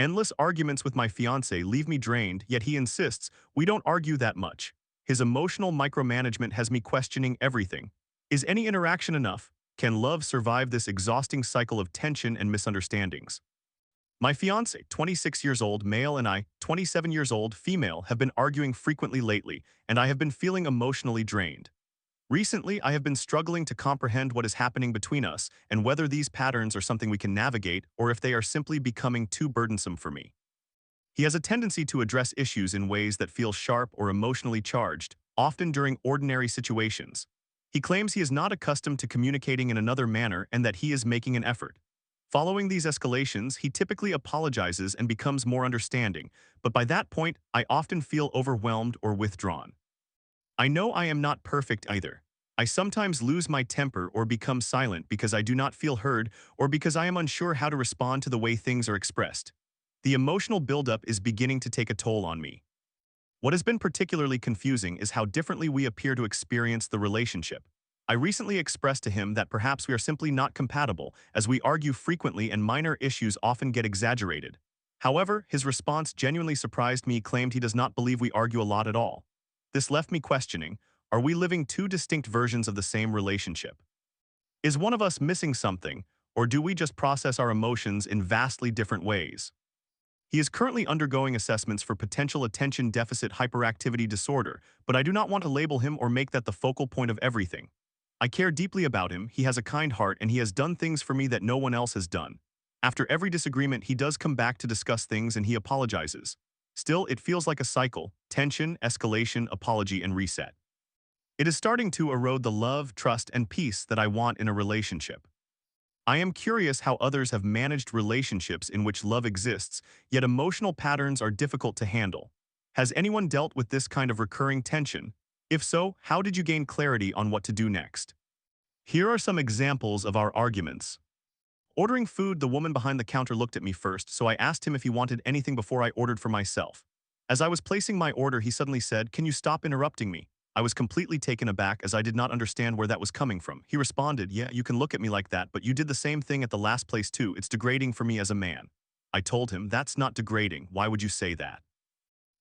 Endless arguments with my fiance leave me drained, yet he insists we don't argue that much. His emotional micromanagement has me questioning everything. Is any interaction enough? Can love survive this exhausting cycle of tension and misunderstandings? My fiance, 26 years old male, and I, 27 years old female, have been arguing frequently lately, and I have been feeling emotionally drained. Recently, I have been struggling to comprehend what is happening between us and whether these patterns are something we can navigate or if they are simply becoming too burdensome for me. He has a tendency to address issues in ways that feel sharp or emotionally charged, often during ordinary situations. He claims he is not accustomed to communicating in another manner and that he is making an effort. Following these escalations, he typically apologizes and becomes more understanding, but by that point, I often feel overwhelmed or withdrawn. I know I am not perfect either. I sometimes lose my temper or become silent because I do not feel heard or because I am unsure how to respond to the way things are expressed. The emotional buildup is beginning to take a toll on me. What has been particularly confusing is how differently we appear to experience the relationship. I recently expressed to him that perhaps we are simply not compatible, as we argue frequently and minor issues often get exaggerated. However, his response genuinely surprised me. He claimed he does not believe we argue a lot at all. This left me questioning, are we living two distinct versions of the same relationship? Is one of us missing something, or do we just process our emotions in vastly different ways? He is currently undergoing assessments for potential attention deficit hyperactivity disorder, but I do not want to label him or make that the focal point of everything. I care deeply about him, he has a kind heart, and he has done things for me that no one else has done. After every disagreement, he does come back to discuss things and he apologizes. Still, it feels like a cycle: tension, escalation, apology, and reset. It is starting to erode the love, trust, and peace that I want in a relationship. I am curious how others have managed relationships in which love exists, yet emotional patterns are difficult to handle. Has anyone dealt with this kind of recurring tension? If so, how did you gain clarity on what to do next? Here are some examples of our arguments. Ordering food, the woman behind the counter looked at me first, so I asked him if he wanted anything before I ordered for myself. As I was placing my order, he suddenly said, "Can you stop interrupting me?" I was completely taken aback as I did not understand where that was coming from. He responded, "Yeah, you can look at me like that, but you did the same thing at the last place too. It's degrading for me as a man." I told him, "That's not degrading. Why would you say that?"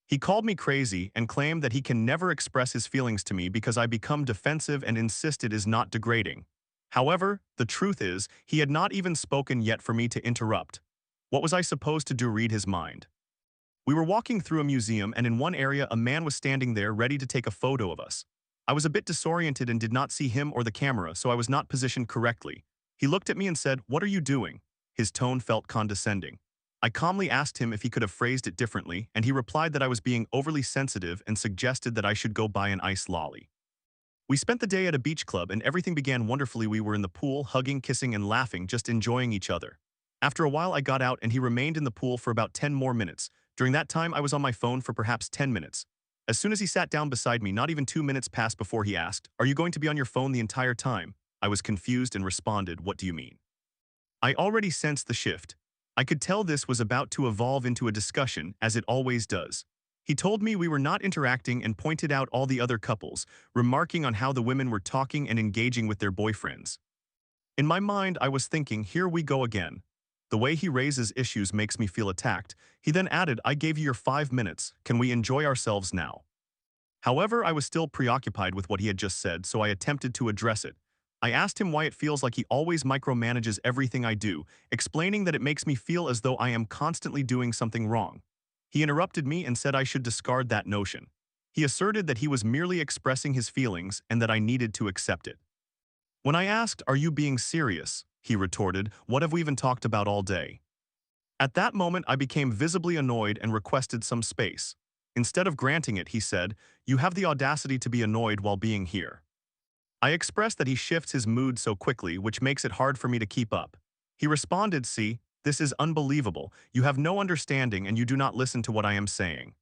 He called me crazy and claimed that he can never express his feelings to me because I become defensive and insist it is not degrading. However, the truth is, he had not even spoken yet for me to interrupt. What was I supposed to do, read his mind? We were walking through a museum, and in one area a man was standing there ready to take a photo of us. I was a bit disoriented and did not see him or the camera, so I was not positioned correctly. He looked at me and said, "What are you doing?" His tone felt condescending. I calmly asked him if he could have phrased it differently, and he replied that I was being overly sensitive and suggested that I should go buy an ice lolly. We spent the day at a beach club and everything began wonderfully. We were in the pool, hugging, kissing, and laughing, just enjoying each other. After a while, I got out and he remained in the pool for about 10 more minutes. During that time, I was on my phone for perhaps 10 minutes. As soon as he sat down beside me, not even 2 minutes passed before he asked, "Are you going to be on your phone the entire time?" I was confused and responded, "What do you mean?" I already sensed the shift. I could tell this was about to evolve into a discussion, as it always does. He told me we were not interacting and pointed out all the other couples, remarking on how the women were talking and engaging with their boyfriends. In my mind, I was thinking, here we go again. The way he raises issues makes me feel attacked. He then added, "I gave you your 5 minutes. Can we enjoy ourselves now?" However, I was still preoccupied with what he had just said, so I attempted to address it. I asked him why it feels like he always micromanages everything I do, explaining that it makes me feel as though I am constantly doing something wrong. He interrupted me and said I should discard that notion. He asserted that he was merely expressing his feelings and that I needed to accept it. When I asked, "Are you being serious?" he retorted, "What have we even talked about all day?" At that moment, I became visibly annoyed and requested some space. Instead of granting it, he said, "You have the audacity to be annoyed while being here." I expressed that he shifts his mood so quickly, which makes it hard for me to keep up. He responded, "See, this is unbelievable. You have no understanding and you do not listen to what I am saying."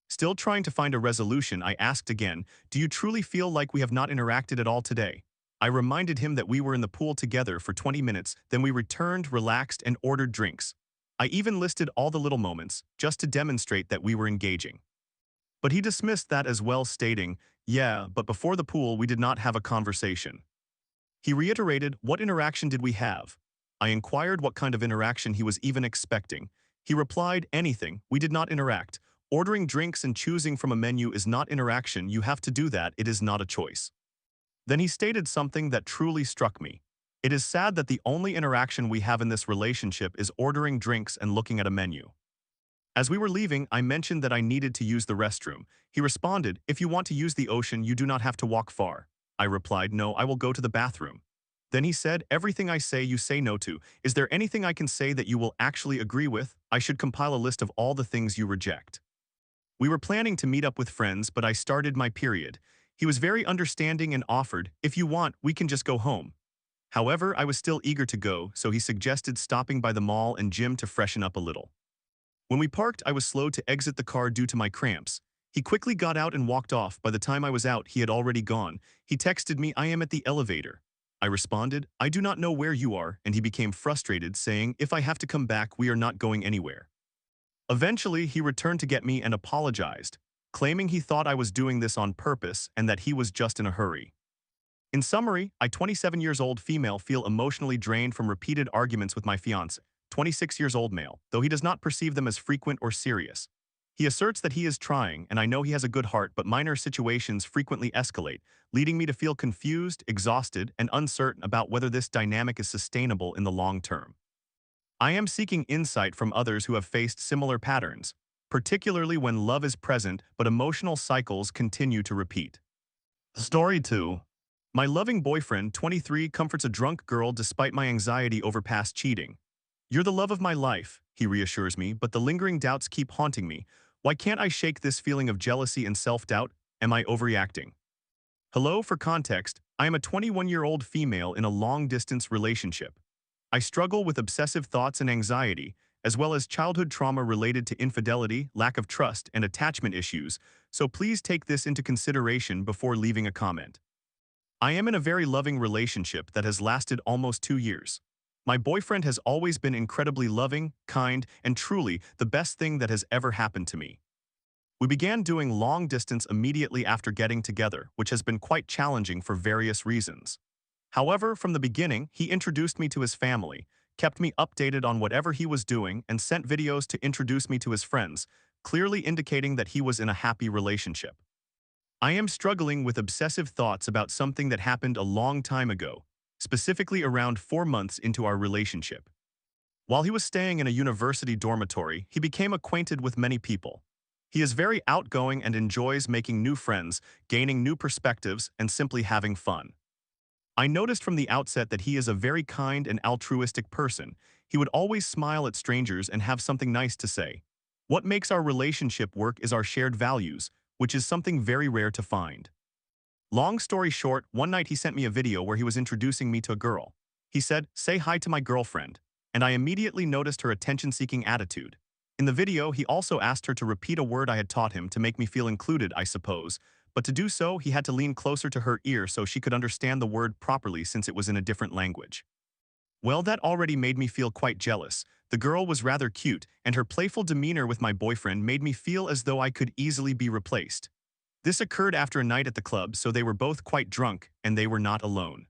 Still trying to find a resolution, I asked again, "Do you truly feel like we have not interacted at all today?" I reminded him that we were in the pool together for 20 minutes, then we returned, relaxed, and ordered drinks. I even listed all the little moments, just to demonstrate that we were engaging. But he dismissed that as well, stating, "Yeah, but before the pool we did not have a conversation." He reiterated, "What interaction did we have?" I inquired what kind of interaction he was even expecting. He replied, anything. We did not interact. Ordering drinks and choosing from a menu is not interaction. You have to do that. It is not a choice. Then he stated something that truly struck me. It is sad that the only interaction we have in this relationship is ordering drinks and looking at a menu. As we were leaving, I mentioned that I needed to use the restroom. He responded, if you want to use the ocean, you do not have to walk far. I replied, no, I will go to the bathroom. Then he said, everything I say you say no to. Is there anything I can say that you will actually agree with? I should compile a list of all the things you reject. We were planning to meet up with friends, but I started my period. He was very understanding and offered, if you want, we can just go home. However, I was still eager to go, so he suggested stopping by the mall and gym to freshen up a little. When we parked, I was slow to exit the car due to my cramps. He quickly got out and walked off. By the time I was out, he had already gone. He texted me, I am at the elevator. I responded, I do not know where you are, and he became frustrated, saying, if I have to come back, we are not going anywhere. Eventually, he returned to get me and apologized, claiming he thought I was doing this on purpose and that he was just in a hurry. In summary, I 27 years old female feel emotionally drained from repeated arguments with my fiance, 26 years old male, though he does not perceive them as frequent or serious. He asserts that he is trying, and I know he has a good heart, but minor situations frequently escalate, leading me to feel confused, exhausted, and uncertain about whether this dynamic is sustainable in the long term. I am seeking insight from others who have faced similar patterns, particularly when love is present but emotional cycles continue to repeat. Story 2. My loving boyfriend, 23, comforts a drunk girl despite my anxiety over past cheating. You're the love of my life, he reassures me, but the lingering doubts keep haunting me. Why can't I shake this feeling of jealousy and self-doubt? Am I overreacting? Hello, for context, I am a 21-year-old female in a long-distance relationship. I struggle with obsessive thoughts and anxiety, as well as childhood trauma related to infidelity, lack of trust, and attachment issues, so please take this into consideration before leaving a comment. I am in a very loving relationship that has lasted almost 2 years. My boyfriend has always been incredibly loving, kind, and truly the best thing that has ever happened to me. We began doing long distance immediately after getting together, which has been quite challenging for various reasons. However, from the beginning, he introduced me to his family, kept me updated on whatever he was doing, and sent videos to introduce me to his friends, clearly indicating that he was in a happy relationship. I am struggling with obsessive thoughts about something that happened a long time ago, specifically around 4 months into our relationship. While he was staying in a university dormitory, he became acquainted with many people. He is very outgoing and enjoys making new friends, gaining new perspectives, and simply having fun. I noticed from the outset that he is a very kind and altruistic person. He would always smile at strangers and have something nice to say. What makes our relationship work is our shared values, which is something very rare to find. Long story short, one night he sent me a video where he was introducing me to a girl. He said, say hi to my girlfriend, and I immediately noticed her attention-seeking attitude. In the video, he also asked her to repeat a word I had taught him to make me feel included, I suppose, but to do so, he had to lean closer to her ear so she could understand the word properly since it was in a different language. Well, that already made me feel quite jealous. The girl was rather cute, and her playful demeanor with my boyfriend made me feel as though I could easily be replaced. This occurred after a night at the club, so they were both quite drunk, and they were not alone.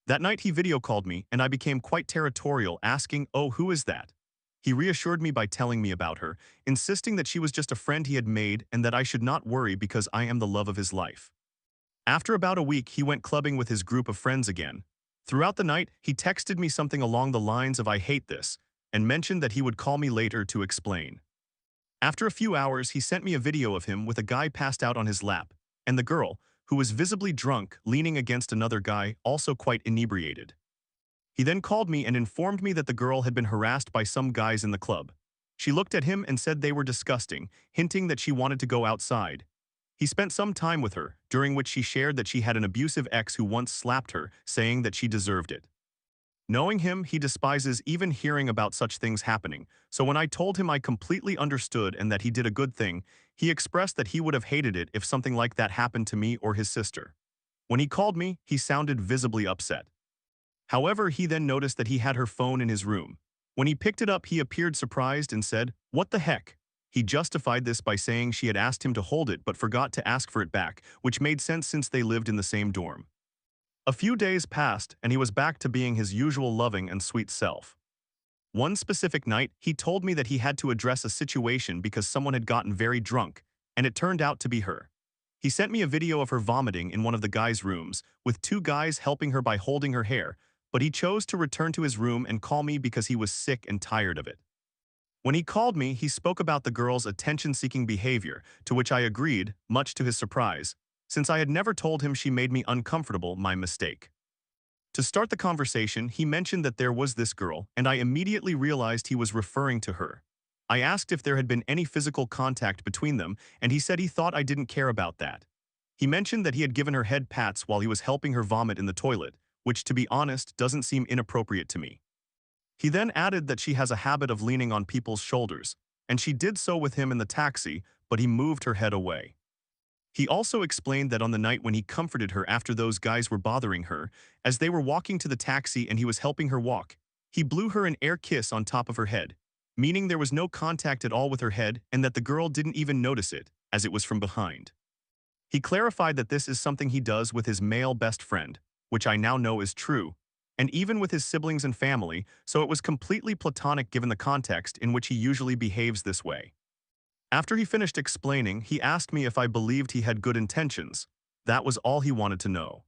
That night he video called me, and I became quite territorial, asking, oh, who is that? He reassured me by telling me about her, insisting that she was just a friend he had made and that I should not worry because I am the love of his life. After about a week, he went clubbing with his group of friends again. Throughout the night, he texted me something along the lines of I hate this, and mentioned that he would call me later to explain. After a few hours, he sent me a video of him with a guy passed out on his lap, and the girl, who was visibly drunk, leaning against another guy, also quite inebriated. He then called me and informed me that the girl had been harassed by some guys in the club. She looked at him and said they were disgusting, hinting that she wanted to go outside. He spent some time with her, during which she shared that she had an abusive ex who once slapped her, saying that she deserved it. Knowing him, he despises even hearing about such things happening, so when I told him I completely understood and that he did a good thing, he expressed that he would have hated it if something like that happened to me or his sister. When he called me, he sounded visibly upset. However, he then noticed that he had her phone in his room. When he picked it up, he appeared surprised and said, "What the heck?" He justified this by saying she had asked him to hold it but forgot to ask for it back, which made sense since they lived in the same dorm. A few days passed, and he was back to being his usual loving and sweet self. One specific night, he told me that he had to address a situation because someone had gotten very drunk, and it turned out to be her. He sent me a video of her vomiting in one of the guys' rooms, with two guys helping her by holding her hair, but he chose to return to his room and call me because he was sick and tired of it. When he called me, he spoke about the girl's attention-seeking behavior, to which I agreed, much to his surprise, since I had never told him she made me uncomfortable, my mistake. To start the conversation, he mentioned that there was this girl, and I immediately realized he was referring to her. I asked if there had been any physical contact between them, and he said he thought I didn't care about that. He mentioned that he had given her head pats while he was helping her vomit in the toilet, which, to be honest, doesn't seem inappropriate to me. He then added that she has a habit of leaning on people's shoulders, and she did so with him in the taxi, but he moved her head away. He also explained that on the night when he comforted her after those guys were bothering her, as they were walking to the taxi and he was helping her walk, he blew her an air kiss on top of her head, meaning there was no contact at all with her head and that the girl didn't even notice it, as it was from behind. He clarified that this is something he does with his male best friend, which I now know is true, and even with his siblings and family, so it was completely platonic given the context in which he usually behaves this way. After he finished explaining, he asked me if I believed he had good intentions. That was all he wanted to know.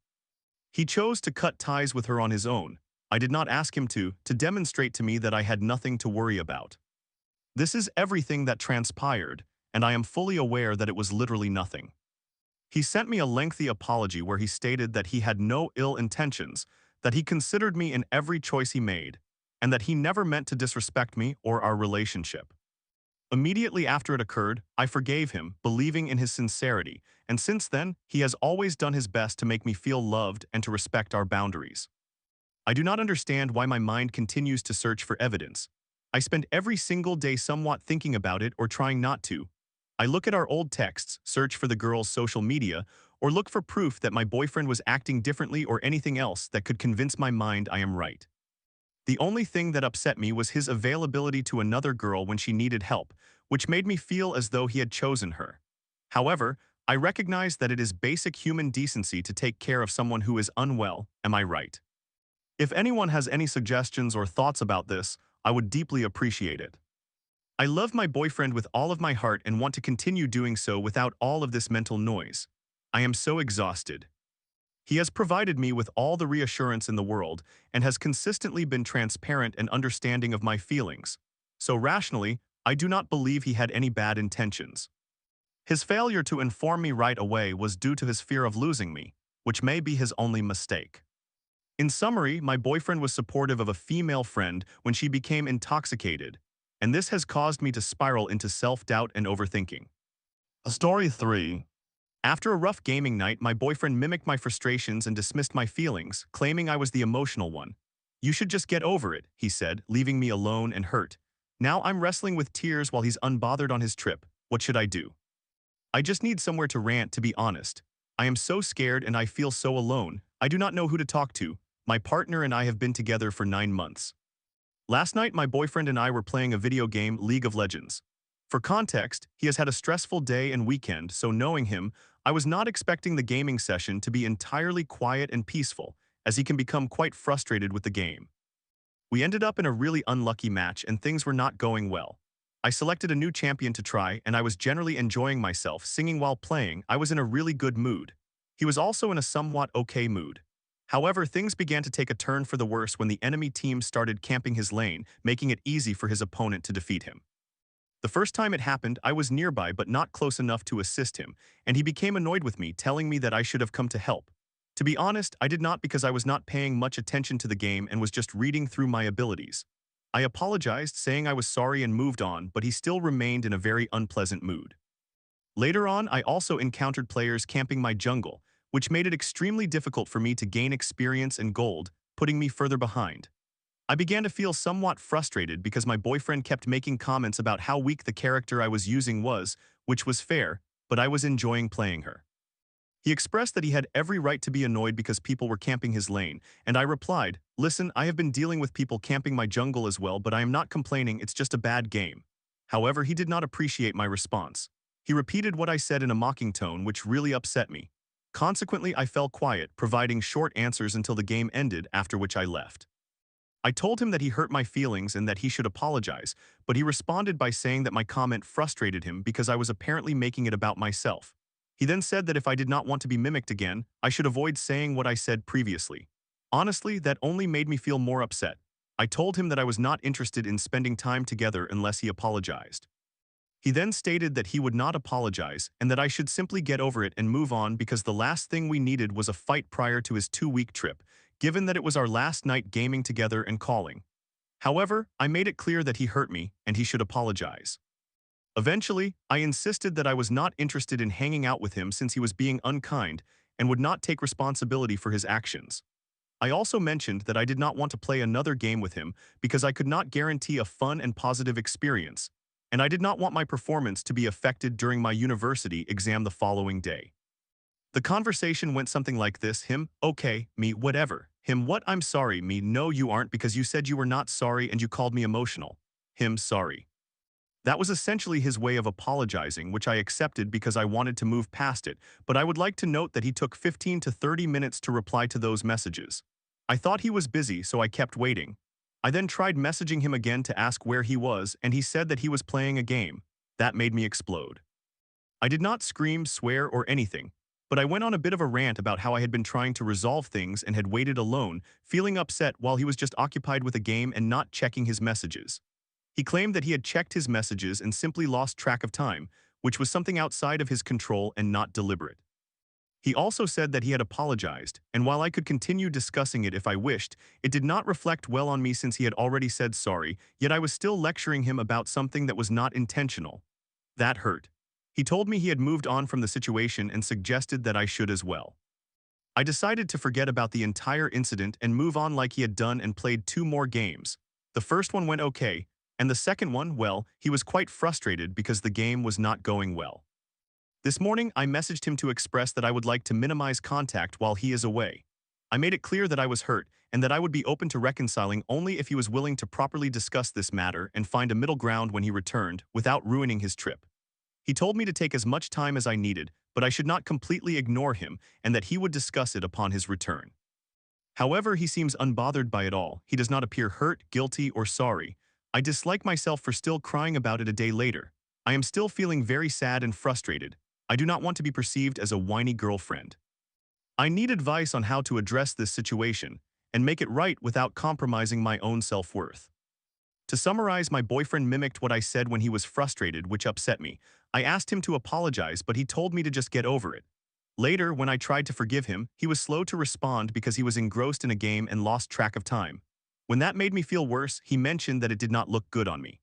He chose to cut ties with her on his own. I did not ask him to demonstrate to me that I had nothing to worry about. This is everything that transpired, and I am fully aware that it was literally nothing. He sent me a lengthy apology where he stated that he had no ill intentions, that he considered me in every choice he made, and that he never meant to disrespect me or our relationship. Immediately after it occurred, I forgave him, believing in his sincerity, and since then, he has always done his best to make me feel loved and to respect our boundaries. I do not understand why my mind continues to search for evidence. I spend every single day somewhat thinking about it or trying not to. I look at our old texts, search for the girl's social media, or look for proof that my boyfriend was acting differently or anything else that could convince my mind I am right. The only thing that upset me was his availability to another girl when she needed help, which made me feel as though he had chosen her. However, I recognize that it is basic human decency to take care of someone who is unwell, am I right? If anyone has any suggestions or thoughts about this, I would deeply appreciate it. I love my boyfriend with all of my heart and want to continue doing so without all of this mental noise. I am so exhausted. He has provided me with all the reassurance in the world and has consistently been transparent and understanding of my feelings. So rationally, I do not believe he had any bad intentions. His failure to inform me right away was due to his fear of losing me, which may be his only mistake. In summary, my boyfriend was supportive of a female friend when she became intoxicated, and this has caused me to spiral into self-doubt and overthinking. Story 3. After a rough gaming night, my boyfriend mimicked my frustrations and dismissed my feelings, claiming I was the emotional one. "You should just get over it," he said, leaving me alone and hurt. Now I'm wrestling with tears while he's unbothered on his trip. What should I do? I just need somewhere to rant, to be honest. I am so scared and I feel so alone. I do not know who to talk to. My partner and I have been together for 9 months. Last night, my boyfriend and I were playing a video game, League of Legends. For context, he has had a stressful day and weekend, so knowing him, I was not expecting the gaming session to be entirely quiet and peaceful, as he can become quite frustrated with the game. We ended up in a really unlucky match and things were not going well. I selected a new champion to try and I was generally enjoying myself singing while playing. I was in a really good mood. He was also in a somewhat okay mood. However, things began to take a turn for the worse when the enemy team started camping his lane, making it easy for his opponent to defeat him. The first time it happened, I was nearby but not close enough to assist him, and he became annoyed with me, telling me that I should have come to help. To be honest, I did not because I was not paying much attention to the game and was just reading through my abilities. I apologized, saying I was sorry and moved on, but he still remained in a very unpleasant mood. Later on, I also encountered players camping my jungle, which made it extremely difficult for me to gain experience and gold, putting me further behind. I began to feel somewhat frustrated because my boyfriend kept making comments about how weak the character I was using was, which was fair, but I was enjoying playing her. He expressed that he had every right to be annoyed because people were camping his lane, and I replied, "Listen, I have been dealing with people camping my jungle as well, but I am not complaining, it's just a bad game." However, he did not appreciate my response. He repeated what I said in a mocking tone, which really upset me. Consequently, I fell quiet, providing short answers until the game ended, after which I left. I told him that he hurt my feelings and that he should apologize, but he responded by saying that my comment frustrated him because I was apparently making it about myself. He then said that if I did not want to be mimicked again, I should avoid saying what I said previously. Honestly, that only made me feel more upset. I told him that I was not interested in spending time together unless he apologized. He then stated that he would not apologize and that I should simply get over it and move on because the last thing we needed was a fight prior to his 2-week trip, given that it was our last night gaming together and calling. However, I made it clear that he hurt me and he should apologize. Eventually, I insisted that I was not interested in hanging out with him since he was being unkind and would not take responsibility for his actions. I also mentioned that I did not want to play another game with him because I could not guarantee a fun and positive experience, and I did not want my performance to be affected during my university exam the following day. The conversation went something like this: him, okay, me, whatever. Him, what, I'm sorry, me, no you aren't because you said you were not sorry and you called me emotional. Him, sorry. That was essentially his way of apologizing, which I accepted because I wanted to move past it, but I would like to note that he took 15 to 30 minutes to reply to those messages. I thought he was busy, so I kept waiting. I then tried messaging him again to ask where he was, and he said that he was playing a game. That made me explode. I did not scream, swear, or anything, but I went on a bit of a rant about how I had been trying to resolve things and had waited alone, feeling upset while he was just occupied with a game and not checking his messages. He claimed that he had checked his messages and simply lost track of time, which was something outside of his control and not deliberate. He also said that he had apologized, and while I could continue discussing it if I wished, it did not reflect well on me since he had already said sorry, yet I was still lecturing him about something that was not intentional. That hurt. He told me he had moved on from the situation and suggested that I should as well. I decided to forget about the entire incident and move on like he had done and played 2 more games. The first one went okay, and the second one, well, he was quite frustrated because the game was not going well. This morning, I messaged him to express that I would like to minimize contact while he is away. I made it clear that I was hurt and that I would be open to reconciling only if he was willing to properly discuss this matter and find a middle ground when he returned without ruining his trip. He told me to take as much time as I needed, but I should not completely ignore him and that he would discuss it upon his return. However, he seems unbothered by it all. He does not appear hurt, guilty, or sorry. I dislike myself for still crying about it a day later. I am still feeling very sad and frustrated. I do not want to be perceived as a whiny girlfriend. I need advice on how to address this situation and make it right without compromising my own self-worth. To summarize, my boyfriend mimicked what I said when he was frustrated, which upset me. I asked him to apologize, but he told me to just get over it. Later, when I tried to forgive him, he was slow to respond because he was engrossed in a game and lost track of time. When that made me feel worse, he mentioned that it did not look good on me.